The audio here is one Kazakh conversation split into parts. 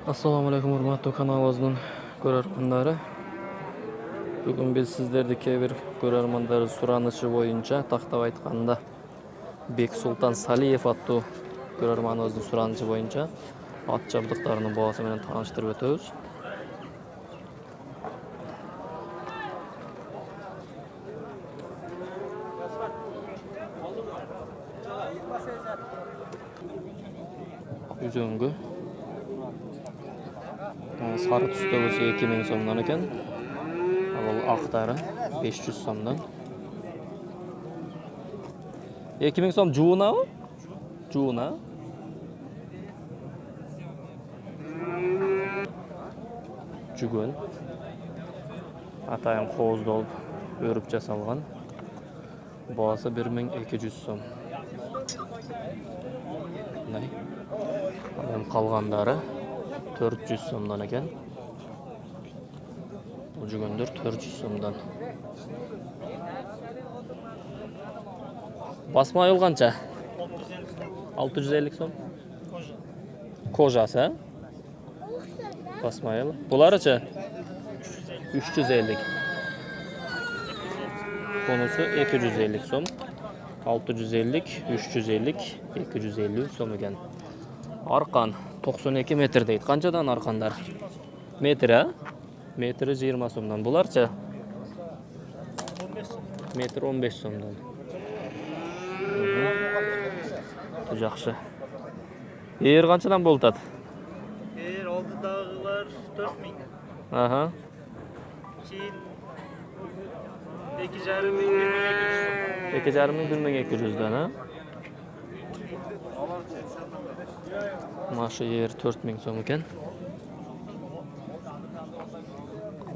Assalamu alaikum hurmatly kanalımızın görermenderi. Bugün biz sizlerdi kebir görermenderi suranışı boyunca taktap aytkanda Bek Sultan Saliyev attуу görermanыбыздын suranışı boyunca at jabdыкlarынын бағасы менен тааныштырып өтөбүз. Üzöngü sarı түстөгүсү 2000 сомдон экен. Ал актары 500 сомдон. 2000 сом жуунабы? Жууна. Жүгөн. Атайын кооздолуп өрүп жасалган. Баасы 1200 сом. Мындай. Анын калгандары 400 сомдон экен. Бул жүгөндөр 400 сомдон. Басма айыл канча? 650 сом. Кожасы? Басма айыл. Буларычы? 350. Конусу 250 сом. 650, 350, 250 сом экен. Аркан 92 метр дейт. Канчадан аркандар? Метр, а? Метри 20 сомдон. Буларчы? Метр 15 сомдон. Жакшы. Ээр канчадан болтат? Ээр алдыдагылар 4000. Аха. Кийин 2,5 2,5-1200 а? Машы ээр 4000 сом экен.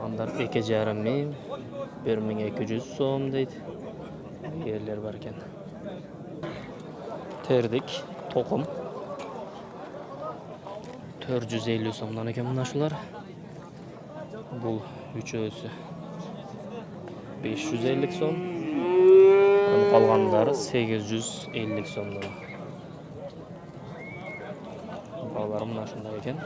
Андар 2,5 1200 сом дейт. Ерлер бар экен. Тердик, токум 450 сомдон экен мынашулар. Бул үчөөсү 550 сом. Калгандары 850 сомдон. Балалар мына ушундай экен.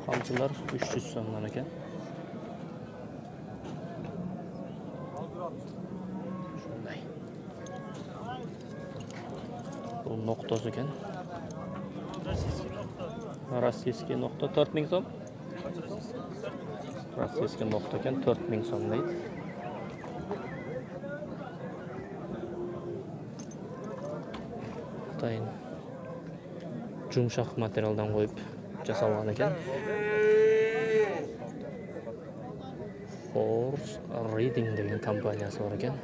Камчылар 300 сомдон экен. Ушундай. Бул ноктосу экен. Российский нокто 4000 сом. Российский нокто экен 4000 сом дейт. Атайын жумшак материалдан коюп жасалган экен. Force Reading деген компаниясы бар экен.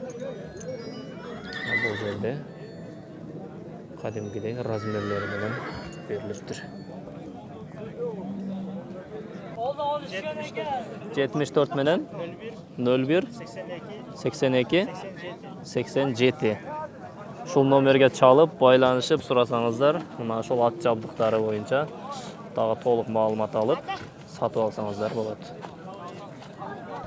Бул жерде кадимгидей размерлери менен берилиптир. 74 менен 01 82 87. Ушул номерге чалып, байланышып сурасаңыздар, мына ошол ат жабдыктары боюнча дагы толук маалымат алып, сатып алсаңыздар болот.